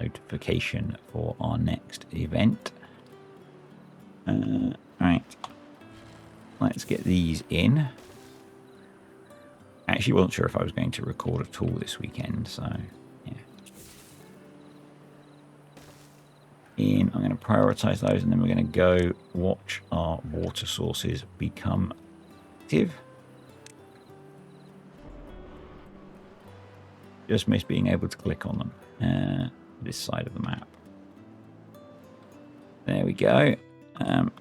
notification for our next event. Right, let's get these in. Actually wasn't sure if I was going to record at all this weekend, so yeah. I'm going to prioritize those, and then we're going to go watch our water sources become active. Just missed being able to click on them. This side of the map. There we go.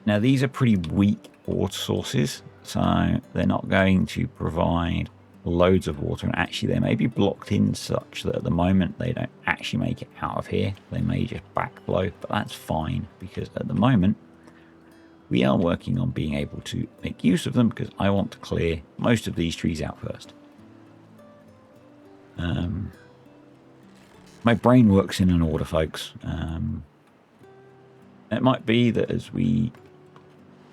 Now these are pretty weak water sources, so they're not going to provide loads of water, and actually they may be blocked in such that at the moment they don't actually make it out of here. They may just backflow, but that's fine because at the moment we are working on being able to make use of them because I want to clear most of these trees out first. My brain works in an order, folks. It might be that as we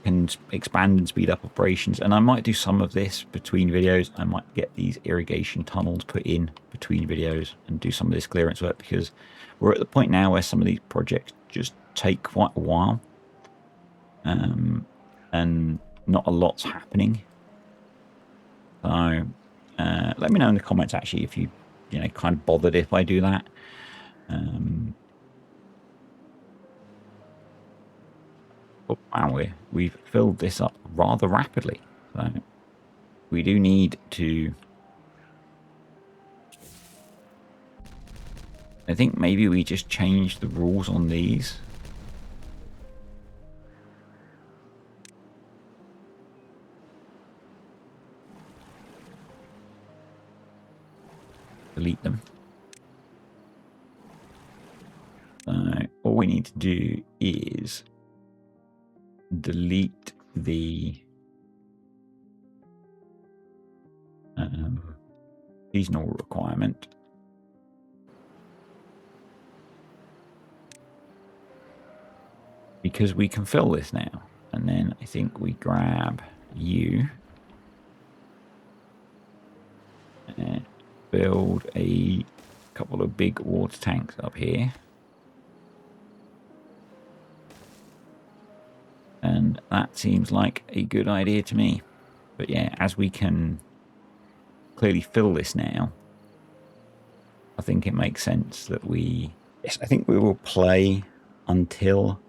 can expand and speed up operations, and I might do some of this between videos. I might get these irrigation tunnels put in between videos and do some of this clearance work, because we're at the point now where some of these projects just take quite a while, and not a lot's happening. So let me know in the comments actually if you kind of bothered if I do that. Oh, wow, we've filled this up rather rapidly. So we do need to. I think maybe we just change the rules on these. Delete them. So all we need to do is delete the seasonal requirement. Because we can fill this now. And then I think we grab you and build a couple of big water tanks up here. And that seems like a good idea to me. But yeah, as we can clearly fill this now, I think it makes sense that we... Yes, I think we will play until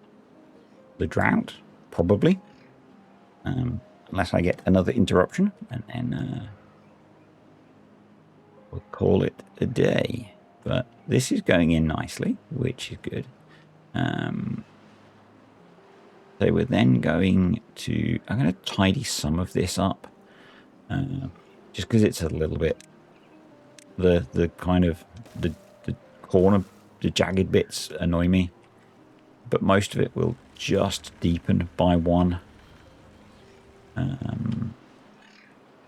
the drought, probably. Unless I get another interruption, and then we'll call it a day. But this is going in nicely, which is good. So we're then going to... I'm going to tidy some of this up. Just because it's a little bit... The kind of... The corner... The jagged bits annoy me. But most of it will just deepen by one. But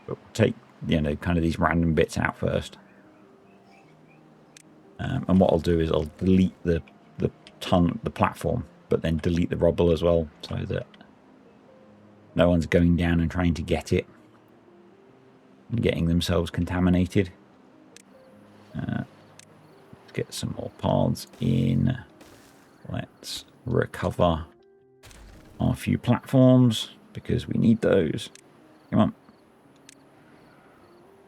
we'll take, kind of these random bits out first. And what I'll do is I'll delete the platform, but then delete the rubble as well, so that no one's going down and trying to get it and getting themselves contaminated. Let's get some more paths in. Let's recover our few platforms because we need those. Come on.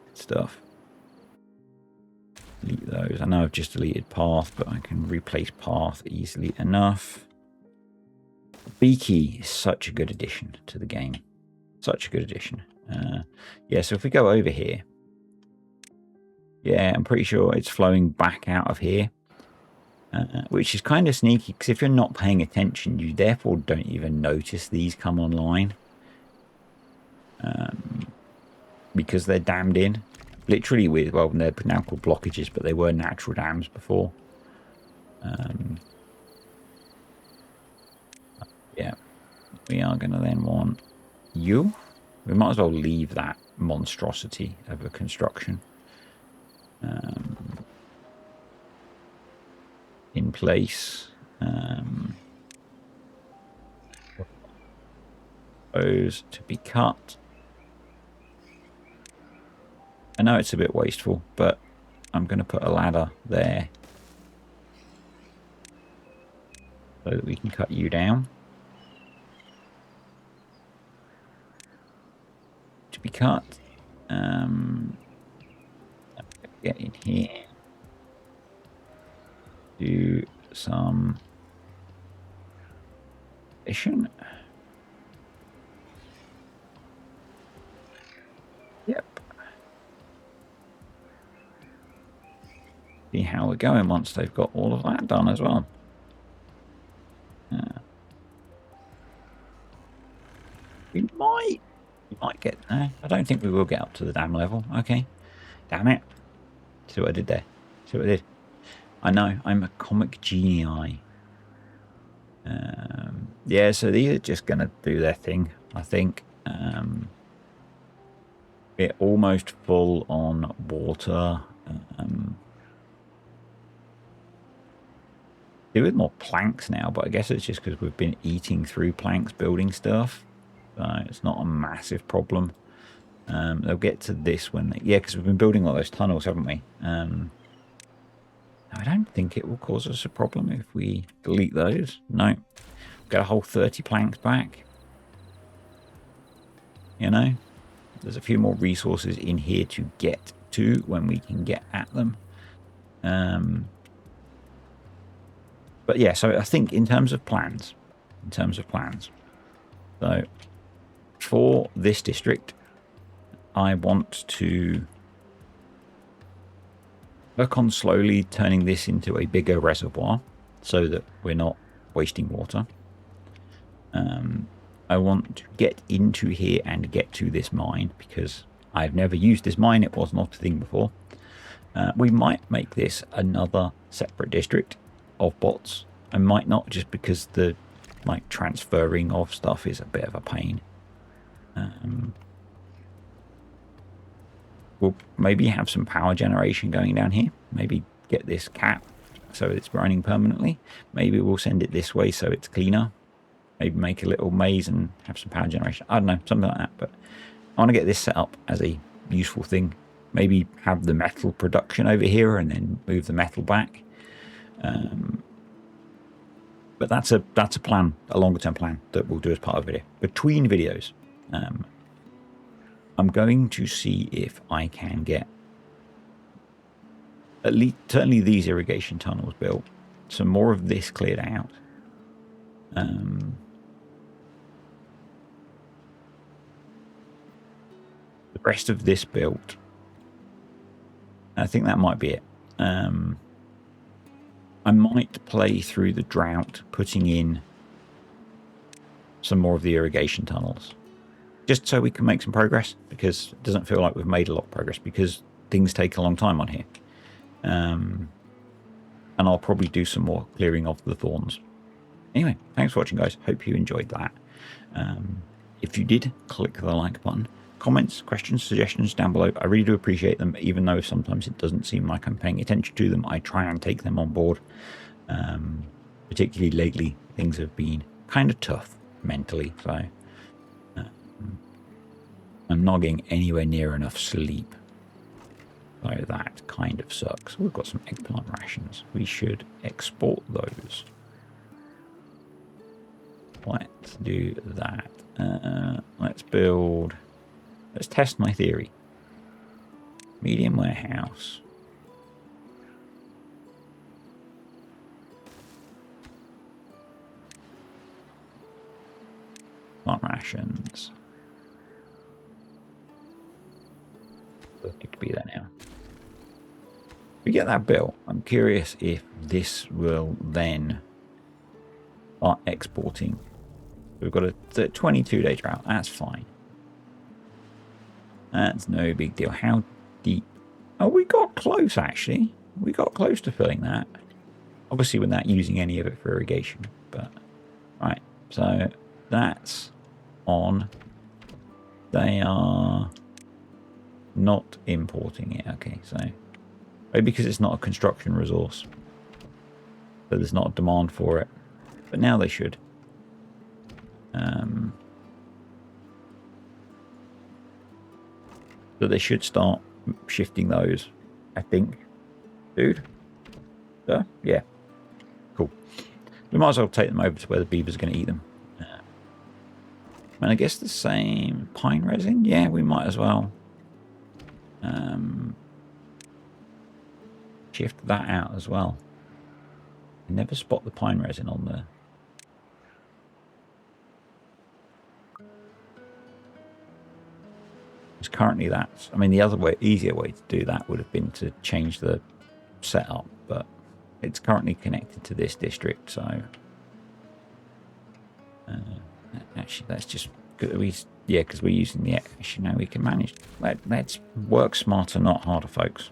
Good stuff. Delete those. I know I've just deleted path, but I can replace path easily enough. Beaky is such a good addition to the game. Such a good addition. Yeah, so if we go over here, yeah, I'm pretty sure it's flowing back out of here, which is kind of sneaky because if you're not paying attention, you therefore don't even notice these come online because they're dammed in. Literally with, well, they're now called blockages, but they were natural dams before. Yeah, we are going to then want you. We might as well leave that monstrosity of a construction in place. Those to be cut. I know it's a bit wasteful, but I'm going to put a ladder there so that we can cut you down. To be cut. Get in here. Do some addition. Yep. See how we're going once they've got all of that done as well. We might get there. I don't think we will get up to the dam level. Okay. Damn it. See what I did there? See what I did? I know. I'm a comic genii. Yeah, so these are just going to do their thing, I think. We're almost full on water. Do with more planks now, but I guess it's just because we've been eating through planks building stuff. So it's not a massive problem. They'll get to this when they... Yeah, because we've been building all those tunnels, haven't we? I don't think it will cause us a problem if we delete those. No. Get a whole 30 planks back. You know? There's a few more resources in here to get to when we can get at them. But yeah, so I think in terms of plans, so for this district, I want to work on slowly turning this into a bigger reservoir so that we're not wasting water. I want to get into here and get to this mine because I've never used this mine. It was not a thing before. We might make this another separate district of bots. I might not, just because the transferring of stuff is a bit of a pain. We'll maybe have some power generation going down here. Maybe get this capped so it's running permanently. Maybe we'll send it this way so it's cleaner. Maybe make a little maze and have some power generation. I don't know, something like that. But I want to get this set up as a useful thing. Maybe have the metal production over here and then move the metal back. But that's a plan, a longer term plan that we'll do as part of a video. Between videos, I'm going to see if I can get at least certainly these irrigation tunnels built, some more of this cleared out. The rest of this built. I think that might be it. I might play through the drought, putting in some more of the irrigation tunnels, just so we can make some progress, because it doesn't feel like we've made a lot of progress because things take a long time on here. And I'll probably do some more clearing of the thorns. Anyway, thanks for watching, guys. Hope you enjoyed that. If you did, click the like button. Comments, questions, suggestions down below. I really do appreciate them, even though sometimes it doesn't seem like I'm paying attention to them. I try and take them on board. Particularly lately, things have been kind of tough mentally, so I'm not getting anywhere near enough sleep. So that kind of sucks. We've got some eggplant rations. We should export those. Let's do that. Let's test my theory. Medium warehouse. Plant rations. It could be there now. We get that built. I'm curious if this will then start exporting. We've got a 22-day drought. That's fine. That's no big deal. How deep? Oh, we got close, actually. We got close to filling that. Obviously, without using any of it for irrigation. But, right. So, that's on. They are not importing it. Okay, so maybe because it's not a construction resource, so there's not a demand for it. But now they should. So they should start shifting those, I think. Dude? Yeah. Cool. We might as well take them over to where the beavers are going to eat them. And I guess the same pine resin? Yeah, we might as well. Shift that out as well. I never spot the pine resin on there. Because currently that's, I mean, the other way, easier way to do that would have been to change the setup, but it's currently connected to this district, so actually that's just good. Because we're using the, actually now we can manage. Let's work smarter, not harder, folks.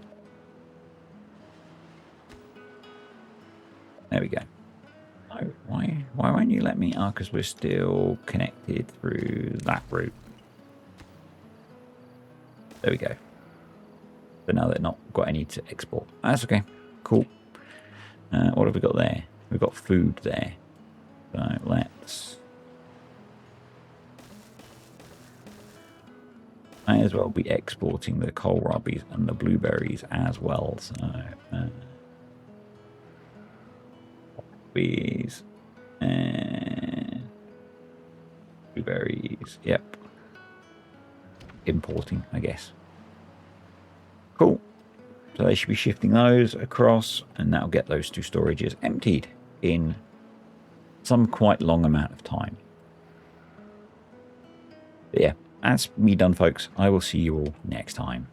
There we go. Oh, why won't you let me? Oh, because we're still connected through that route. There we go. But now they're not got any to export. That's okay. Cool. What have we got there? We've got food there. So let's... May as well be exporting the kohlrabis and the blueberries as well. So strawberries. And blueberries. Yep. Importing, I guess. Cool. So they should be shifting those across, and that'll get those 2 storages emptied in some quite long amount of time. But yeah, that's me done, folks. I will see you all next time.